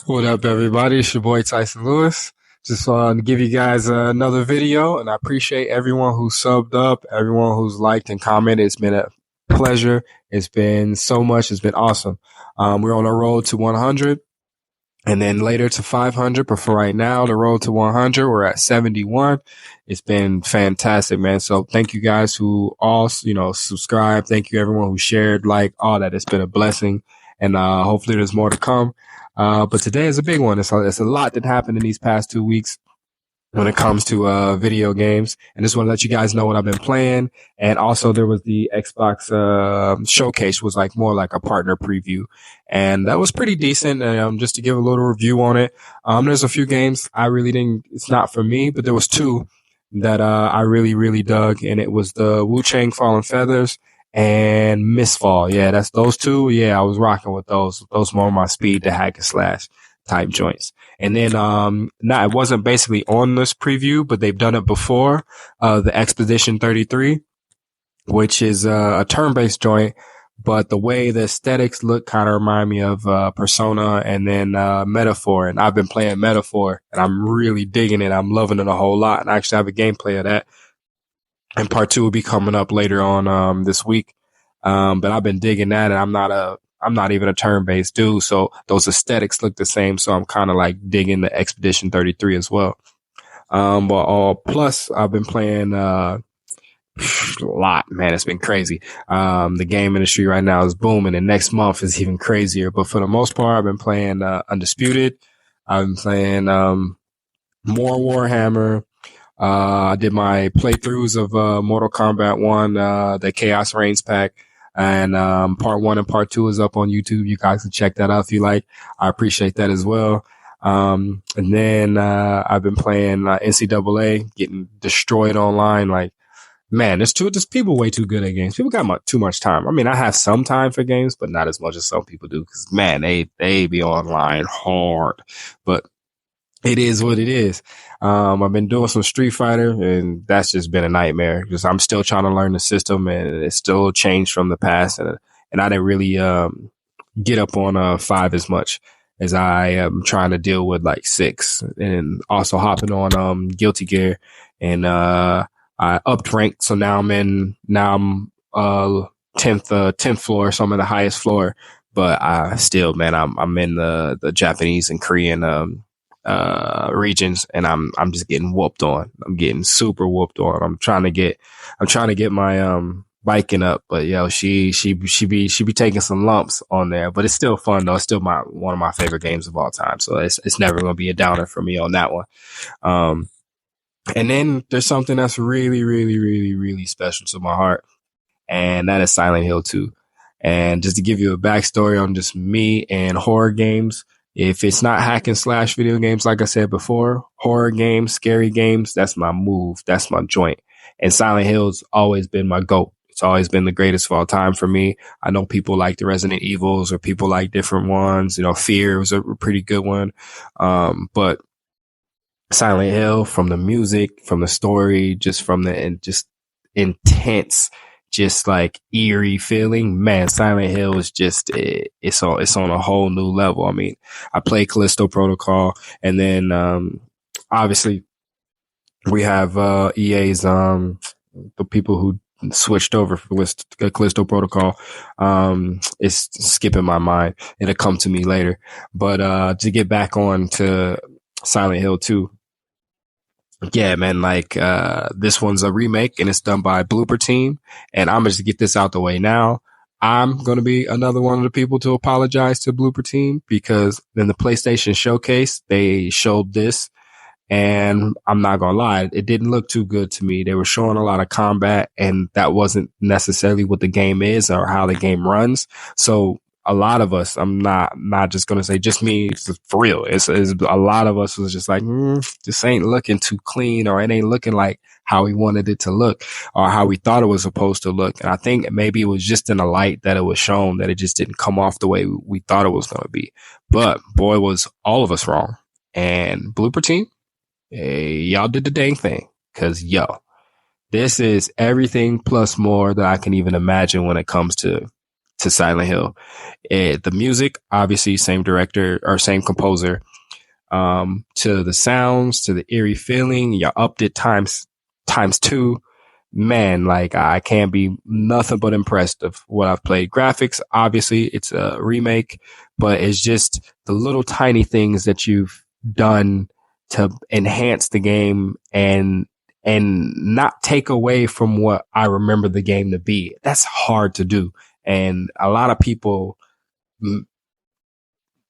What up, everybody? It's your boy Tyson Lewis. Just to give you guys another video, and I appreciate everyone who subbed up, everyone who's liked and commented. It's been a pleasure. It's been so much. It's been awesome. We're on a road to 100 and then later to 500. But for right now, the road to 100, we're at 71. It's been fantastic, man. So thank you guys who all, subscribe. Thank you everyone who shared, like, all that. It's been a blessing. And hopefully there's more to come. But today is a big one. It's a lot that happened in these past 2 weeks when it comes to video games. And just want to let you guys know what I've been playing. And also there was the Xbox showcase, was like more like a partner preview. And that was pretty decent. Just to give a little review on it. There's a few games I really didn't, it's not for me, but there was two that I really, really dug. And it was the Wu-Chang Fallen Feathers and Mistfall. Yeah, that's those two. Yeah, I was rocking with those. Those more my speed to hack and slash type joints. And then, it wasn't basically on this preview, but they've done it before. The Expedition 33, which is a turn-based joint, but the way the aesthetics look kind of remind me of Persona and then Metaphor. And I've been playing Metaphor, and I'm really digging it. I'm loving it a whole lot. And I actually have a gameplay of that. And part two will be coming up later on this week. But I've been digging that, and I'm not even a turn-based dude, so those aesthetics look the same. So I'm kind of like digging the Expedition 33 as well. Plus I've been playing a lot, man. It's been crazy. The game industry right now is booming, and next month is even crazier. But for the most part, I've been playing Undisputed. I've been playing more Warhammer. I did my playthroughs of Mortal Kombat 1, the Chaos Reigns pack. And part one and part two is up on YouTube. You guys can check that out if you like. I appreciate that as well. And then I've been playing NCAA, getting destroyed online. Like, man, there's people way too good at games. People got too much time. I mean, I have some time for games, but not as much as some people do. Because, man, they be online hard. But it is what it is. I've been doing some Street Fighter, and that's just been a nightmare because I'm still trying to learn the system, and it's still changed from the past. And I didn't really get up on 5 as much as I am trying to deal with like 6, and also hopping on Guilty Gear, and I upped rank, so now I'm 10th floor, so I'm in the highest floor. But I still, man, I'm in the Japanese and Korean regions, and I'm just getting whooped on. I'm getting super whooped on. I'm trying to get my biking up, but yo, she be taking some lumps on there, but it's still fun though. It's still one of my favorite games of all time. So it's never going to be a downer for me on that one. And then there's something that's really, really, really, really special to my heart, and that is Silent Hill 2. And just to give you a backstory on just me and horror games, if it's not hack and slash video games, like I said before, horror games, scary games, that's my move. That's my joint. And Silent Hill's always been my GOAT. It's always been the greatest of all time for me. I know people like the Resident Evils, or people like different ones. Fear was a pretty good one. But Silent Hill, from the music, from the story, just from the just intense, just like eerie feeling, man, Silent Hill is just, it's on a whole new level. I mean, I play Callisto Protocol, and then, obviously we have, EA's, the people who switched over for Callisto Protocol. It's skipping my mind. It'll come to me later. But, to get back on to Silent Hill 2, yeah, man, this one's a remake, and it's done by Blooper Team. And I'm just to get this out the way now. I'm going to be another one of the people to apologize to Blooper Team, because in the PlayStation Showcase, they showed this, and I'm not going to lie, it didn't look too good to me. They were showing a lot of combat, and that wasn't necessarily what the game is or how the game runs. So a lot of us, I'm not just going to say just me, for real. It's a lot of us was just like, this ain't looking too clean, or it ain't looking like how we wanted it to look, or how we thought it was supposed to look. And I think maybe it was just in the light that it was shown, that it just didn't come off the way we thought it was going to be. But boy, was all of us wrong. And Blooper Team, hey, y'all did the dang thing. 'Cause this is everything plus more that I can even imagine when it comes to to Silent Hill. The music, obviously, same director or same composer. To the sounds, to the eerie feeling, you upped it times two. Man, like I can't be nothing but impressed of what I've played. Graphics, obviously, it's a remake, but it's just the little tiny things that you've done to enhance the game and not take away from what I remember the game to be. That's hard to do. And a lot of people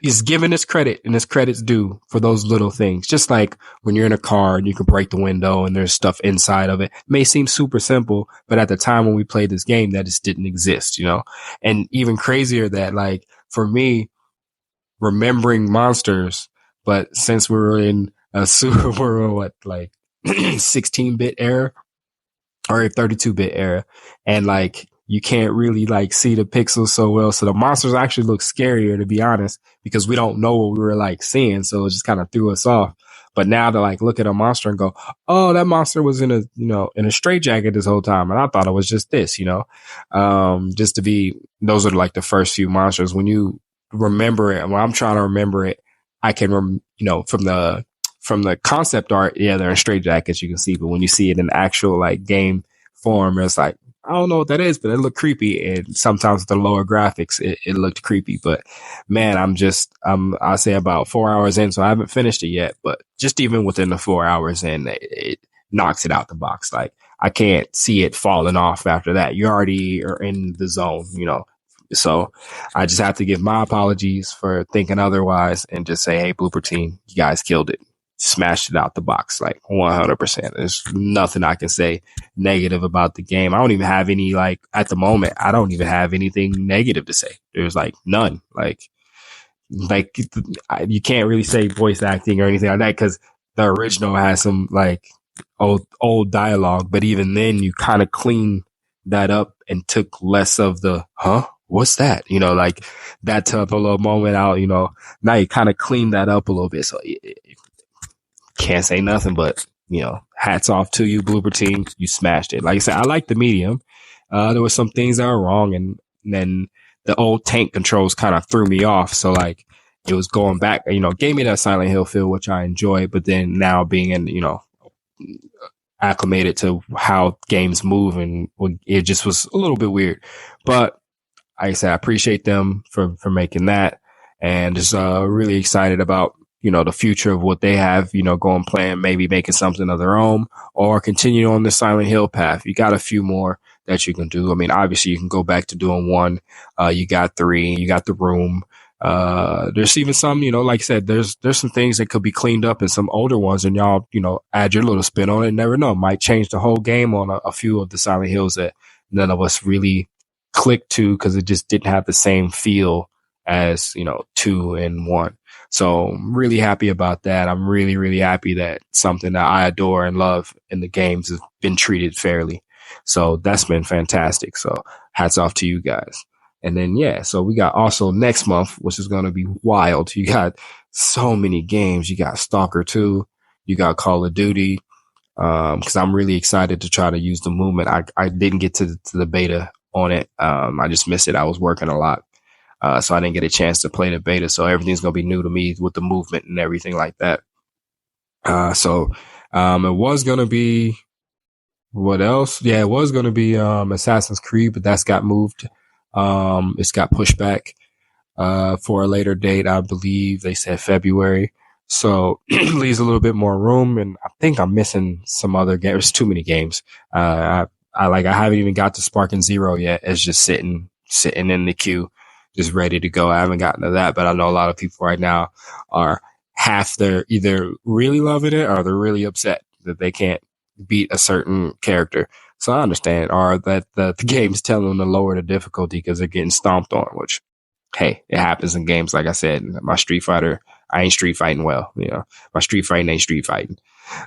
is given his credit and his credit's due for those little things. Just like when you're in a car and you can break the window and there's stuff inside of it. It may seem super simple, but at the time when we played this game, that just didn't exist, you know? And even crazier that, like, for me, remembering monsters, but since we were in a super, what, like 16-bit era or a 32-bit era, and like, you can't really like see the pixels so well. So the monsters actually look scarier, to be honest, because we don't know what we were like seeing. So it just kind of threw us off. But now to like look at a monster and go, oh, that monster was in a straitjacket this whole time. And I thought it was just this, just to be, those are like the first few monsters. When you remember it, when I'm trying to remember it, I can, from the concept art, yeah, they're in straitjackets, you can see, but when you see it in actual like game form, it's like, I don't know what that is, but it looked creepy. And sometimes with the lower graphics, it looked creepy. But man, I'll say about 4 hours in, so I haven't finished it yet. But just even within the 4 hours in, it knocks it out the box. Like I can't see it falling off after that. You already are in the zone, So I just have to give my apologies for thinking otherwise and just say, hey, Blooper Team, you guys killed it. Smashed it out the box, like 100%. There's nothing I can say negative about the game. I don't even have any, like, at the moment, I don't even have anything negative to say. There's like none. Like you can't really say voice acting or anything like that because the original has some like old dialogue, but even then you kind of clean that up and took less of the, what's that? Like that type of little moment out, now you kind of clean that up a little bit. So can't say nothing but, hats off to you, Blooper Team. You smashed it. Like I said, I like the medium. There were some things that were wrong, and then the old tank controls kind of threw me off. So like it was going back, gave me that Silent Hill feel, which I enjoyed. But then now being in, acclimated to how games move, and it just was a little bit weird. But like I said, I appreciate them for making that, and just really excited about the future of what they have, going playing, maybe making something of their own or continue on the Silent Hill path. You got a few more that you can do. I mean, obviously you can go back to doing one. You got 3, you got The Room. There's even some, like I said, there's some things that could be cleaned up in some older ones, and y'all, add your little spin on it. Never know. Might change the whole game on a few of the Silent Hills that none of us really clicked to because it just didn't have the same feel as, 2 and 1. So I'm really happy about that. I'm really, really happy that something that I adore and love in the games has been treated fairly. So that's been fantastic. So hats off to you guys. And then, so we got also next month, which is going to be wild. You got so many games. You got Stalker 2. You got Call of Duty. Cause I'm really excited to try to use the movement. I didn't get to the beta on it. I just missed it. I was working a lot. So I didn't get a chance to play the beta. So everything's going to be new to me with the movement and everything like that. It was going to be, what else? Yeah, it was going to be, Assassin's Creed, but that's got moved. It's got pushed back, for a later date. I believe they said February. So leaves a little bit more room. And I think I'm missing some other games. There's too many games. I haven't even got to Sparking Zero yet. It's just sitting in the queue, just ready to go. I haven't gotten to that, but I know a lot of people right now are they're either really loving it or they're really upset that they can't beat a certain character. So I understand, or that the game's telling them to lower the difficulty because they're getting stomped on, which, hey, it happens in games. Like I said, my Street Fighter, I ain't street fighting well. My street fighting ain't street fighting.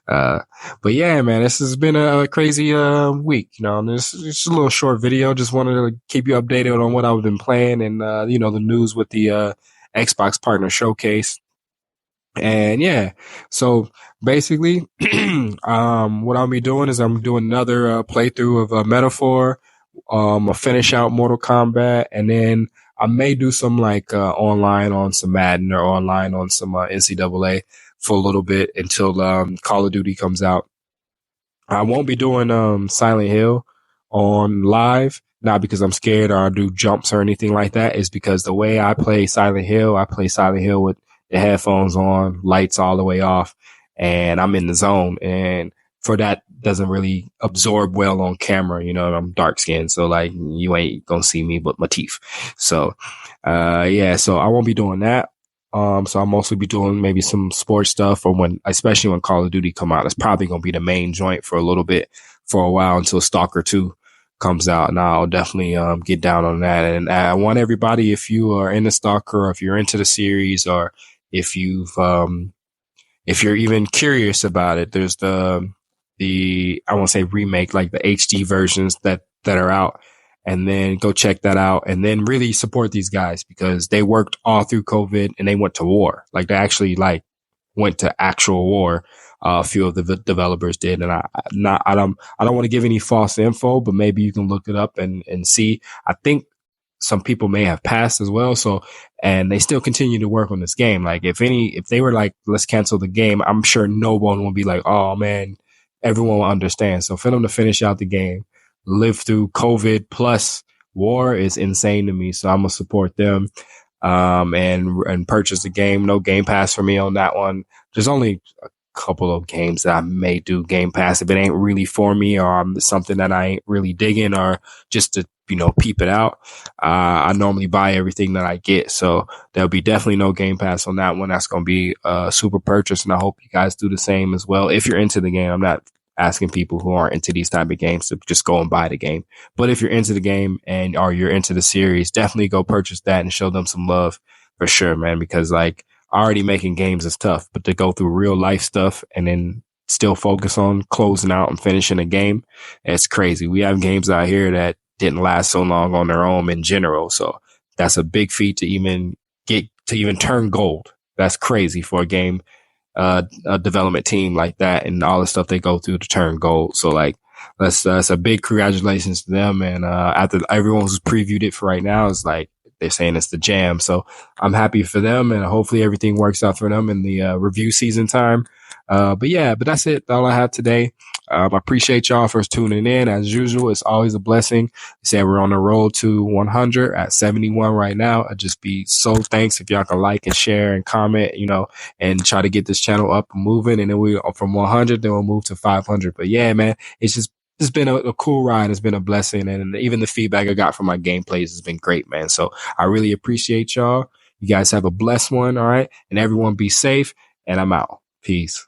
But yeah, man, this has been a crazy week. This is a little short video. Just wanted to keep you updated on what I've been playing and the news with the Xbox Partner Showcase. And so basically, what I'll be doing is I'm doing another playthrough of Metaphor I'll finish out Mortal Kombat, and then I may do some like online on some Madden or online on some NCAA for a little bit until Call of Duty comes out. I won't be doing Silent Hill on live, not because I'm scared or I do jumps or anything like that. It's because the way I play Silent Hill, I play Silent Hill with the headphones on, lights all the way off, and I'm in the zone. And for that, doesn't really absorb well on camera. You know, I'm dark skinned, so like you ain't gonna see me but my teeth. So, yeah, so I won't be doing that. So I'll mostly be doing maybe some sports stuff, or especially when Call of Duty come out, that's probably going to be the main joint for a little bit, for a while, until Stalker 2 comes out. And I'll definitely, get down on that. And I want everybody, if you are into Stalker, or if you're into the series, or if if you're even curious about it, there's I won't say remake, like the HD versions that are out, and then go check that out, and then really support these guys because they worked all through COVID and they went to war. Like they actually like went to actual war. A few of the developers did. And I don't want to give any false info, but maybe you can look it up and see. I think some people may have passed as well. So, and they still continue to work on this game. Like if they were like, let's cancel the game, I'm sure no one will be like, oh man, everyone will understand. So for them to finish out the game, live through COVID plus war is insane to me. So I'm gonna support them, and purchase the game. No Game Pass for me on that one. There's only a couple of games that I may do Game Pass if it ain't really for me, or something that I ain't really digging, or just to, peep it out. I normally buy everything that I get. So there'll be definitely no Game Pass on that one. That's going to be a super purchase. And I hope you guys do the same as well. If you're into the game, I'm not asking people who aren't into these type of games to just go and buy the game. But if you're into the game or you're into the series, definitely go purchase that and show them some love for sure, man. Because like already making games is tough, but to go through real life stuff and then still focus on closing out and finishing a game, it's crazy. We have games out here that didn't last so long on their own in general. So that's a big feat to even turn gold. That's crazy for a game a development team like that and all the stuff they go through to turn gold. So like that's a big congratulations to them. And after everyone who's previewed it for right now is like they're saying it's the jam. So I'm happy for them, and hopefully everything works out for them in the review season time. But that's it. All I have today. I appreciate y'all for tuning in. As usual, it's always a blessing. We say we're on the road to 100 at 71 right now. I'd just be so thanks if y'all can like and share and comment, and try to get this channel up and moving. And then we from 100, then we'll move to 500. But yeah, man, it's been a cool ride. It's been a blessing. And even the feedback I got from my gameplays has been great, man. So I really appreciate y'all. You guys have a blessed one. All right. And everyone be safe, and I'm out. Peace.